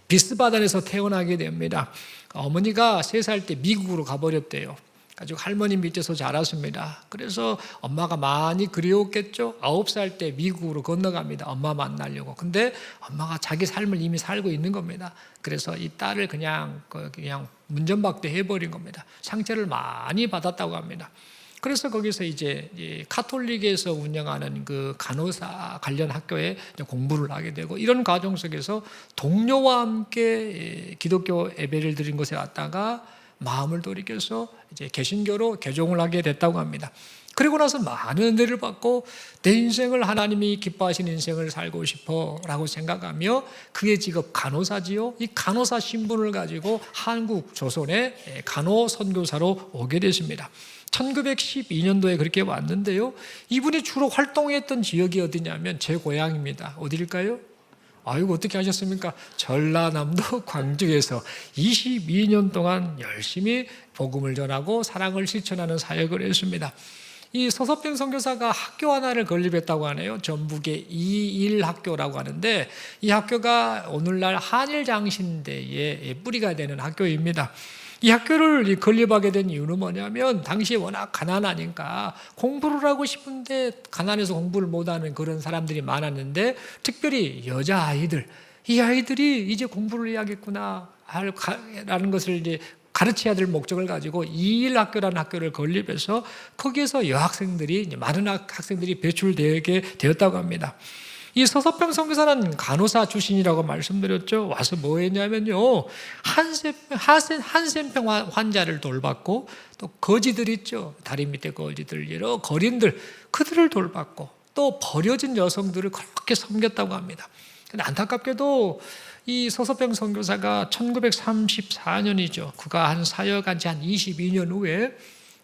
비스바덴에서 태어나게 됩니다. 어머니가 3살 때 미국으로 가버렸대요. 가지고 할머니 밑에서 자랐습니다. 그래서 엄마가 많이 그리웠겠죠. 9살 때 미국으로 건너갑니다. 엄마 만나려고. 근데 엄마가 자기 삶을 이미 살고 있는 겁니다. 그래서 이 딸을 그냥 문전박대 해버린 겁니다. 상처를 많이 받았다고 합니다. 그래서 거기서 이제 카톨릭에서 운영하는 그 간호사 관련 학교에 공부를 하게 되고, 이런 과정 속에서 동료와 함께 기독교 예배를 드린 곳에 왔다가 마음을 돌이켜서 이제 개신교로 개종을 하게 됐다고 합니다. 그리고 나서 많은 은혜를 받고 내 인생을 하나님이 기뻐하시는 인생을 살고 싶어 라고 생각하며 그의 직업 간호사지요. 이 간호사 신분을 가지고 한국 조선의 간호 선교사로 오게 됐습니다. 1912년도에 그렇게 왔는데요. 이분이 주로 활동했던 지역이 어디냐면 제 고향입니다. 어디일까요? 아이고, 어떻게 하셨습니까? 전라남도 광주에서 22년 동안 열심히 복음을 전하고 사랑을 실천하는 사역을 했습니다. 이 서서평 선교사가 학교 하나를 건립했다고 하네요. 전북의 이일학교라고 하는데 이 학교가 오늘날 한일장신대의 뿌리가 되는 학교입니다. 이 학교를 건립하게 된 이유는 뭐냐면 당시에 워낙 가난하니까 공부를 하고 싶은데 가난해서 공부를 못하는 그런 사람들이 많았는데 특별히 여자아이들, 이 아이들이 이제 공부를 해야겠구나 라는 것을 이제 가르쳐야 될 목적을 가지고 이일학교라는 학교를 건립해서 거기에서 여학생들이 많은 학생들이 배출되게 되었다고 합니다. 이 서서평 선교사는 간호사 출신이라고 말씀드렸죠. 와서 뭐 했냐면요, 한센병 환자를 돌봤고 또 거지들 있죠, 다리 밑에 거지들, 여러 거린들, 그들을 돌봤고 또 버려진 여성들을 그렇게 섬겼다고 합니다. 근데 안타깝게도 이 서서평 선교사가 1934년이죠. 그가 한 사역한 지 한 22년 후에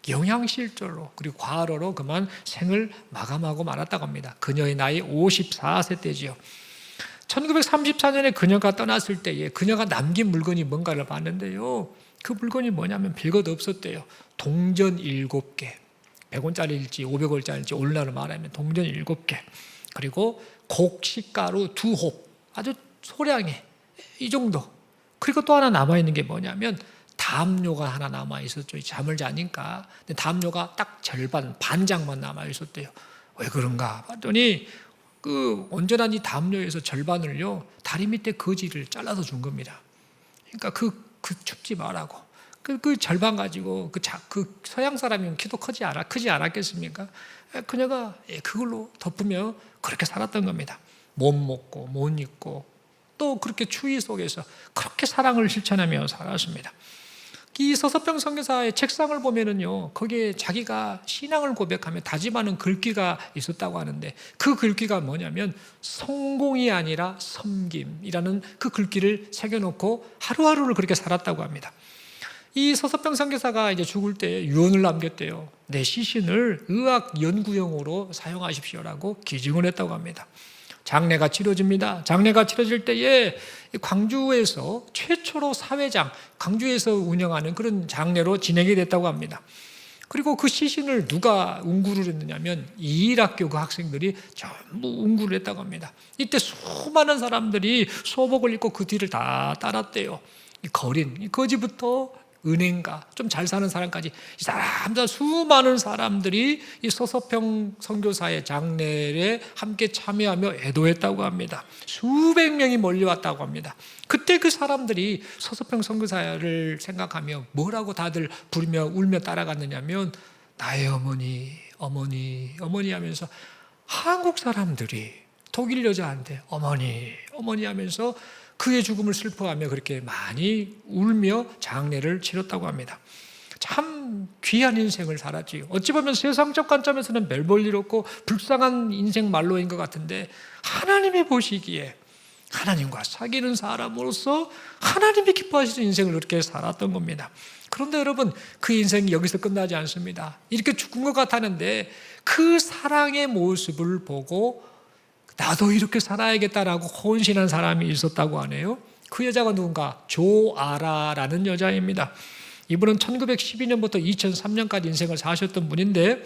영양실조로 그리고 과로로 그만 생을 마감하고 말았다고 합니다. 그녀의 나이 54세 때지요. 1934년에 그녀가 떠났을 때에 그녀가 남긴 물건이 뭔가를 봤는데요. 그 물건이 뭐냐면 별것 없었대요. 동전 7개, 100원짜리일지 500원짜리일지 오늘날로 말하면 동전 7개, 그리고 곡식가루 2홉, 아주 소량의 이 정도. 그리고 또 하나 남아있는 게 뭐냐면 담요가 하나 남아있었죠. 잠을 자니까. 근데 담요가 딱 절반, 반장만 남아있었대요. 왜 그런가 봤더니 그 온전한 이 담요에서 절반을요, 다리 밑에 거지를 잘라서 준 겁니다. 그러니까 그 춥지 말라고. 그 절반 가지고 그 서양 사람이면 키도 크지 않았겠습니까? 그녀가 그걸로 덮으며 그렇게 살았던 겁니다. 못 먹고 못 입고 또 그렇게 추위 속에서 그렇게 사랑을 실천하며 살았습니다. 이 서서평 선교사의 책상을 보면은요, 거기에 자기가 신앙을 고백하며 다짐하는 글귀가 있었다고 하는데 그 글귀가 뭐냐면 성공이 아니라 섬김이라는 그 글귀를 새겨놓고 하루하루를 그렇게 살았다고 합니다. 이 서서평 선교사가 이제 죽을 때 유언을 남겼대요. 내 시신을 의학 연구용으로 사용하십시오라고 기증을 했다고 합니다. 장례가 치러집니다. 장례가 치러질 때에 광주에서 최초로 사회장, 광주에서 운영하는 그런 장례로 진행이 됐다고 합니다. 그리고 그 시신을 누가 운구를 했느냐면 이일학교 그 학생들이 전부 운구를 했다고 합니다. 이때 수많은 사람들이 소복을 입고 그 뒤를 다 따랐대요. 이 거린, 이 거지부터 은행가, 좀 잘 사는 사람까지 이 사람들 수많은 사람들이 이 서서평 선교사의 장례에 함께 참여하며 애도했다고 합니다. 수백 명이 몰려왔다고 합니다. 그때 그 사람들이 서서평 선교사를 생각하며 뭐라고 다들 부르며 울며 따라갔느냐면 나의 어머니, 어머니, 어머니 하면서 한국 사람들이 독일 여자한테 어머니, 어머니 하면서 그의 죽음을 슬퍼하며 그렇게 많이 울며 장례를 치렀다고 합니다. 참 귀한 인생을 살았지요. 어찌 보면 세상적 관점에서는 별 볼 일 없고 불쌍한 인생 말로인 것 같은데 하나님이 보시기에 하나님과 사귀는 사람으로서 하나님이 기뻐하시는 인생을 그렇게 살았던 겁니다. 그런데 여러분, 그 인생이 여기서 끝나지 않습니다. 이렇게 죽은 것 같았는데 그 사랑의 모습을 보고 나도 이렇게 살아야겠다라고 헌신한 사람이 있었다고 하네요. 그 여자가 누군가? 조아라라는 여자입니다. 이분은 1912년부터 2003년까지 인생을 사셨던 분인데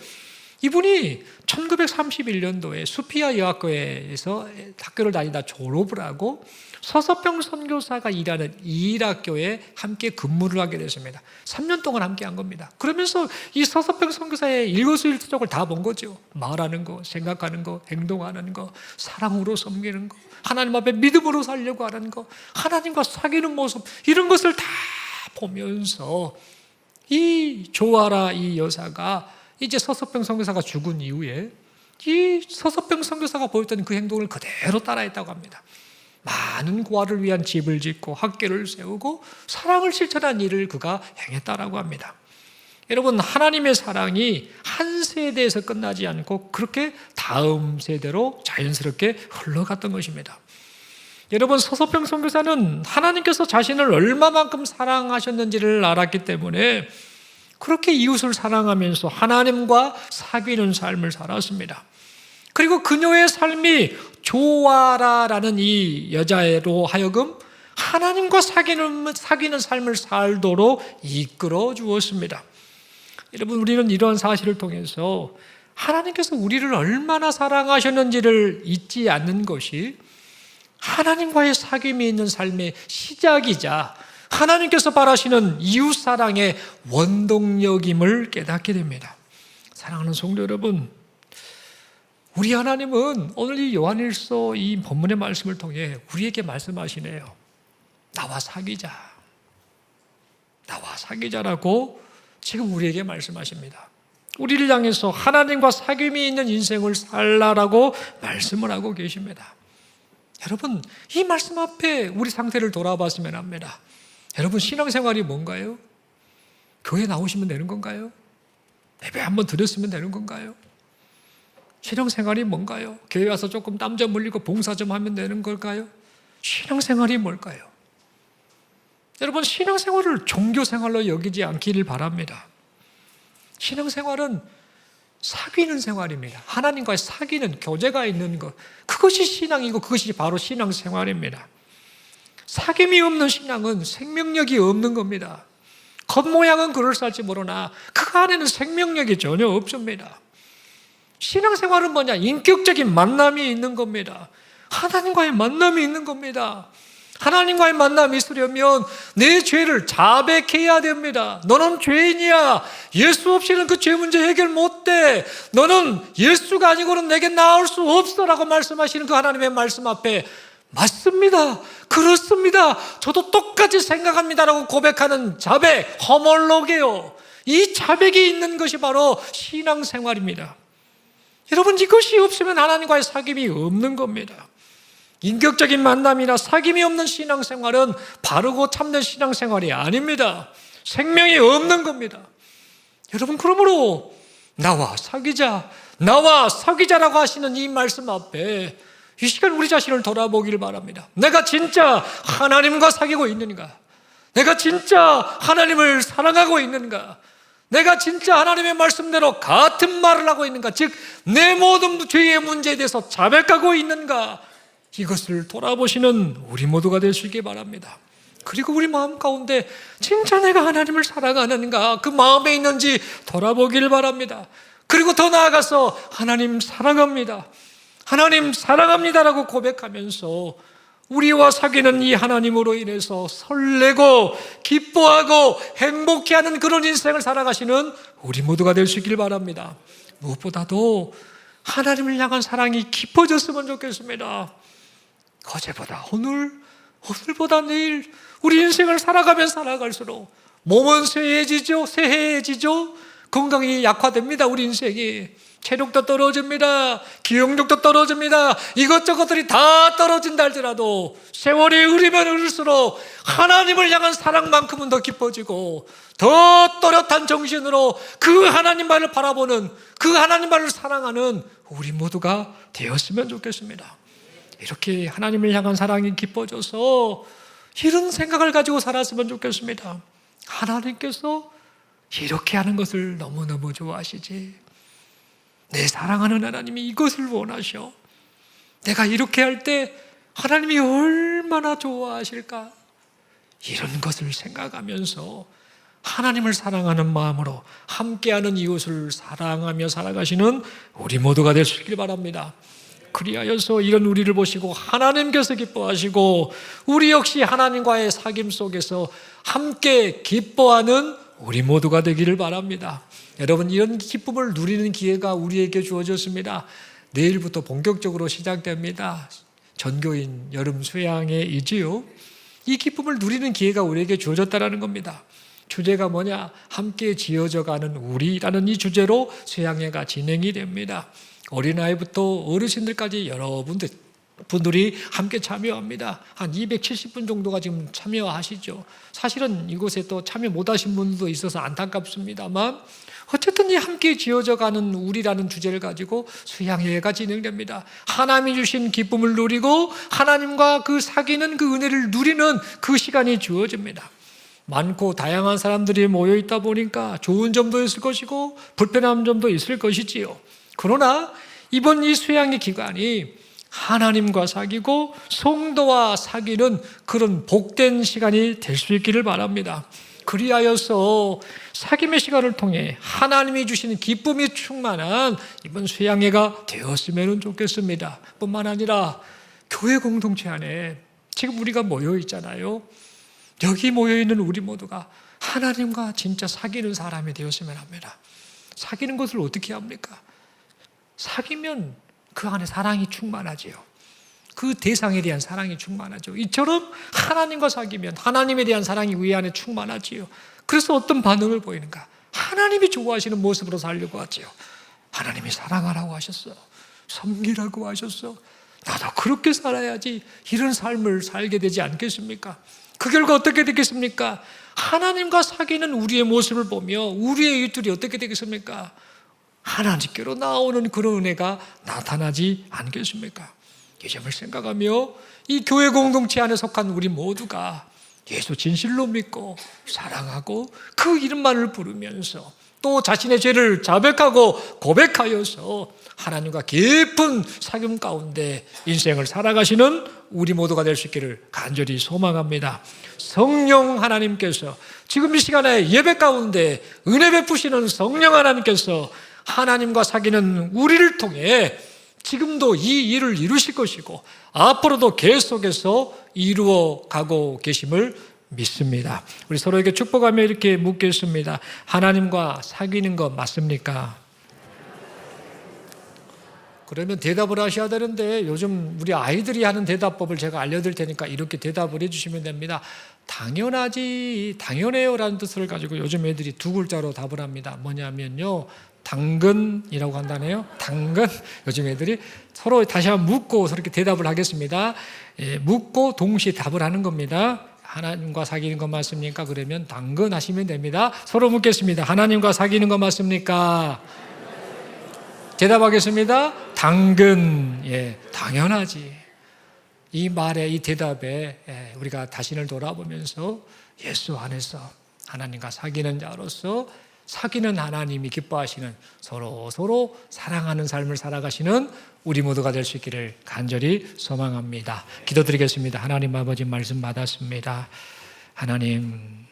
이분이 1931년도에 수피아 여학교에서 학교를 다니다 졸업을 하고 서서평 선교사가 일하는 이일학교에 함께 근무를 하게 됐습니다. 3년 동안 함께 한 겁니다. 그러면서 이 서서평 선교사의 일거수일투족을 다 본 거죠. 말하는 거, 생각하는 거, 행동하는 거, 사랑으로 섬기는 거, 하나님 앞에 믿음으로 살려고 하는 거, 하나님과 사귀는 모습, 이런 것을 다 보면서 이 조아라 이 여사가 이제 서서평 선교사가 죽은 이후에 이 서서평 선교사가 보였던 그 행동을 그대로 따라했다고 합니다. 많은 고아를 위한 집을 짓고 학교를 세우고 사랑을 실천한 일을 그가 행했다라고 합니다. 여러분, 하나님의 사랑이 한 세대에서 끝나지 않고 그렇게 다음 세대로 자연스럽게 흘러갔던 것입니다. 여러분, 서서평 선교사는 하나님께서 자신을 얼마만큼 사랑하셨는지를 알았기 때문에 그렇게 이웃을 사랑하면서 하나님과 사귀는 삶을 살았습니다. 그리고 그녀의 삶이 조아라라는 이 여자로 하여금 하나님과 사귀는 삶을 살도록 이끌어 주었습니다. 여러분, 우리는 이러한 사실을 통해서 하나님께서 우리를 얼마나 사랑하셨는지를 잊지 않는 것이 하나님과의 사귐이 있는 삶의 시작이자 하나님께서 바라시는 이웃사랑의 원동력임을 깨닫게 됩니다. 사랑하는 성도 여러분, 우리 하나님은 오늘 이 요한일서 이 본문의 말씀을 통해 우리에게 말씀하시네요. 나와 사귀자. 나와 사귀자라고 지금 우리에게 말씀하십니다. 우리를 향해서 하나님과 사귐이 있는 인생을 살라라고 말씀을 하고 계십니다. 여러분, 이 말씀 앞에 우리 상태를 돌아봤으면 합니다. 여러분, 신앙생활이 뭔가요? 교회 나오시면 되는 건가요? 예배 한번 드렸으면 되는 건가요? 신앙생활이 뭔가요? 교회 와서 조금 땀 좀 흘리고 봉사 좀 하면 되는 걸까요? 신앙생활이 뭘까요? 여러분, 신앙생활을 종교생활로 여기지 않기를 바랍니다. 신앙생활은 사귀는 생활입니다. 하나님과의 사귀는 교제가 있는 것, 그것이 신앙이고 그것이 바로 신앙생활입니다. 사귐이 없는 신앙은 생명력이 없는 겁니다. 겉모양은 그럴싸할지 모르나 그 안에는 생명력이 전혀 없습니다. 신앙생활은 뭐냐? 인격적인 만남이 있는 겁니다. 하나님과의 만남이 있는 겁니다. 하나님과의 만남이 있으려면 내 죄를 자백해야 됩니다. 너는 죄인이야. 예수 없이는 그 죄 문제 해결 못돼. 너는 예수가 아니고는 내게 나올 수 없어라고 말씀하시는 그 하나님의 말씀 앞에 맞습니다. 그렇습니다. 저도 똑같이 생각합니다라고 고백하는 자백, 허몰로게요. 이 자백이 있는 것이 바로 신앙생활입니다. 여러분, 이것이 없으면 하나님과의 사귐이 없는 겁니다. 인격적인 만남이나 사귐이 없는 신앙생활은 바르고 참된 신앙생활이 아닙니다. 생명이 없는 겁니다. 여러분, 그러므로 나와 사귀자라고 하시는 이 말씀 앞에 이 시간 우리 자신을 돌아보기를 바랍니다. 내가 진짜 하나님과 사귀고 있는가? 내가 진짜 하나님을 사랑하고 있는가? 내가 진짜 하나님의 말씀대로 같은 말을 하고 있는가? 즉, 내 모든 죄의 문제에 대해서 자백하고 있는가? 이것을 돌아보시는 우리 모두가 되시기 바랍니다. 그리고 우리 마음 가운데 진짜 내가 하나님을 사랑하는가? 그 마음에 있는지 돌아보기를 바랍니다. 그리고 더 나아가서 하나님 사랑합니다. 하나님 사랑합니다라고 고백하면서 우리와 사귀는 이 하나님으로 인해서 설레고 기뻐하고 행복해하는 그런 인생을 살아가시는 우리 모두가 될 수 있길 바랍니다. 무엇보다도 하나님을 향한 사랑이 깊어졌으면 좋겠습니다. 어제보다 오늘, 오늘보다 내일 우리 인생을 살아가면 살아갈수록 몸은 쇠해지죠. 건강이 약화됩니다. 우리 인생이 체력도 떨어집니다. 기억력도 떨어집니다. 이것저것들이 다 떨어진다 할지라도 세월이 흐르면 흐를수록 하나님을 향한 사랑만큼은 더 깊어지고 더 또렷한 정신으로 그 하나님만을 바라보는, 그 하나님만을 사랑하는 우리 모두가 되었으면 좋겠습니다. 이렇게 하나님을 향한 사랑이 깊어져서 이런 생각을 가지고 살았으면 좋겠습니다. 하나님께서 이렇게 하는 것을 너무너무 좋아하시지. 내 사랑하는 하나님이 이것을 원하셔. 내가 이렇게 할 때 하나님이 얼마나 좋아하실까? 이런 것을 생각하면서 하나님을 사랑하는 마음으로 함께하는 이웃을 사랑하며 살아가시는 우리 모두가 될 수 있길 바랍니다. 그리하여서 이런 우리를 보시고 하나님께서 기뻐하시고 우리 역시 하나님과의 사귐 속에서 함께 기뻐하는 우리 모두가 되기를 바랍니다. 여러분, 이런 기쁨을 누리는 기회가 우리에게 주어졌습니다. 내일부터 본격적으로 시작됩니다. 전교인 여름 수양회이지요. 이 기쁨을 누리는 기회가 우리에게 주어졌다는 겁니다. 주제가 뭐냐? 함께 지어져가는 우리라는 이 주제로 수양회가 진행이 됩니다. 어린아이부터 어르신들까지 여러분들 분들이 함께 참여합니다. 한 270분 정도가 지금 참여하시죠. 사실은 이곳에 또 참여 못하신 분들도 있어서 안타깝습니다만 어쨌든 이 함께 지어져 가는 우리라는 주제를 가지고 수양회가 진행됩니다. 하나님이 주신 기쁨을 누리고 하나님과 그 사귀는 그 은혜를 누리는 그 시간이 주어집니다. 많고 다양한 사람들이 모여 있다 보니까 좋은 점도 있을 것이고 불편한 점도 있을 것이지요. 그러나 이번 이 수양의 기간이 하나님과 사귀고 성도와 사귀는 그런 복된 시간이 될 수 있기를 바랍니다. 그리하여서 사귐의 시간을 통해 하나님이 주시는 기쁨이 충만한 이번 수양회가 되었으면 좋겠습니다. 뿐만 아니라 교회 공동체 안에 지금 우리가 모여 있잖아요. 여기 모여 있는 우리 모두가 하나님과 진짜 사귀는 사람이 되었으면 합니다. 사귀는 것을 어떻게 합니까? 사귀면 그 안에 사랑이 충만하지요. 그 대상에 대한 사랑이 충만하죠. 이처럼 하나님과 사귀면 하나님에 대한 사랑이 우리 안에 충만하지요. 그래서 어떤 반응을 보이는가? 하나님이 좋아하시는 모습으로 살려고 하지요. 하나님이 사랑하라고 하셨어. 섬기라고 하셨어. 나도 그렇게 살아야지 이런 삶을 살게 되지 않겠습니까? 그 결과 어떻게 되겠습니까? 하나님과 사귀는 우리의 모습을 보며 우리의 일들이 어떻게 되겠습니까? 하나님께로 나오는 그런 은혜가 나타나지 않겠습니까? 이 점을 생각하며 이 교회 공동체 안에 속한 우리 모두가 예수 진실로 믿고 사랑하고 그 이름만을 부르면서 또 자신의 죄를 자백하고 고백하여서 하나님과 깊은 사귐 가운데 인생을 살아가시는 우리 모두가 될 수 있기를 간절히 소망합니다. 성령 하나님께서 지금 이 시간에 예배 가운데 은혜 베푸시는 성령 하나님께서 하나님과 사귀는 우리를 통해 지금도 이 일을 이루실 것이고 앞으로도 계속해서 이루어 가고 계심을 믿습니다. 우리 서로에게 축복하며 이렇게 묻겠습니다. 하나님과 사귀는 거 맞습니까? 그러면 대답을 하셔야 되는데 요즘 우리 아이들이 하는 대답법을 제가 알려드릴 테니까 이렇게 대답을 해주시면 됩니다. 당연하지, 당연해요 라는 뜻을 가지고 요즘 애들이 두 글자로 답을 합니다. 뭐냐면요, 당근이라고 한다네요. 당근. 요즘 애들이 서로 다시 한번 묻고 그렇게 대답을 하겠습니다. 묻고 동시에 답을 하는 겁니다. 하나님과 사귀는 거 맞습니까? 그러면 당근 하시면 됩니다. 서로 묻겠습니다. 하나님과 사귀는 거 맞습니까? 대답하겠습니다. 당근. 당연하지. 이 말에, 이 대답에 우리가 자신을 돌아보면서 예수 안에서 하나님과 사귀는 자로서 사귀는 하나님이 기뻐하시는 서로 사랑하는 삶을 살아가시는 우리 모두가 될 수 있기를 간절히 소망합니다. 기도드리겠습니다. 하나님 아버지 말씀 받았습니다. 하나님,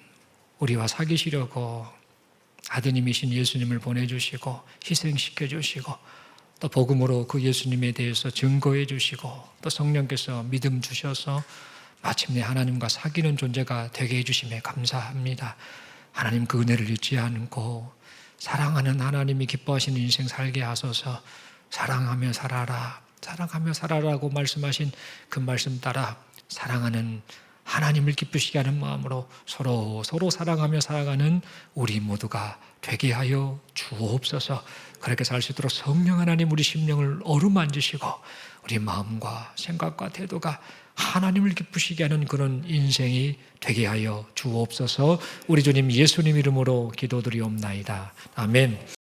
우리와 사귀시려고 아드님이신 예수님을 보내주시고 희생시켜 주시고 또 복음으로 그 예수님에 대해서 증거해 주시고 또 성령께서 믿음 주셔서 마침내 하나님과 사귀는 존재가 되게 해주심에 감사합니다. 하나님, 그 은혜를 잊지 않고 사랑하는 하나님이 기뻐하시는 인생 살게 하소서. 사랑하며 살아라, 사랑하며 살아라고 말씀하신 그 말씀 따라 사랑하는 하나님을 기쁘시게 하는 마음으로 서로 사랑하며 살아가는 우리 모두가 되게 하여 주옵소서. 그렇게 살 수 있도록 성령 하나님 우리 심령을 어루만지시고 우리 마음과 생각과 태도가 하나님을 기쁘시게 하는 그런 인생이 되게 하여 주옵소서. 우리 주님 예수님 이름으로 기도드리옵나이다. 아멘.